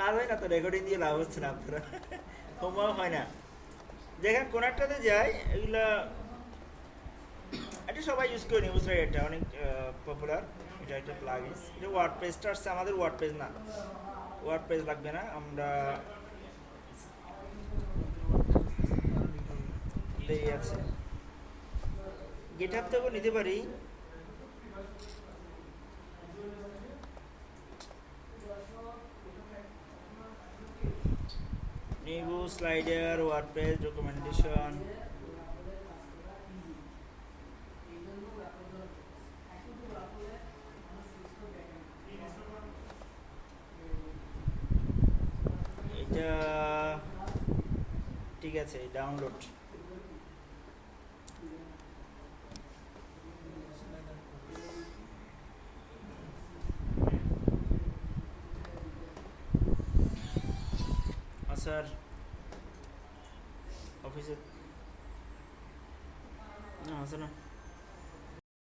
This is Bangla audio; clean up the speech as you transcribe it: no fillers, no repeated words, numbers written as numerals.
কাজ হয় না তো, রেকর্ডিং দিয়ে লাভ হচ্ছে না আপনারা, হোমওয়ার্ক হয় না। যেখানে কোন একটাতে যায় এগুলা, এটা সবাই ইউজ করে নি, বুঝতে, এটা অনেক পপুলার, এটা একটা প্লাগইনস। এটা ওয়ার্ডপ্রেসটা আসছে, আমাদের ওয়ার্ডপ্রেস না, ওয়ার্ডপ্রেস লাগবে না, আমরা এই আছে গিটহাব থেকেও নিতে পারি। নিউ স্লাইডার, ওয়ার্ডপ্রেস ডকুমেন্টেশন, এটা ঠিক আছে, ডাউনলোড। স্যার অফিসে না আছে না।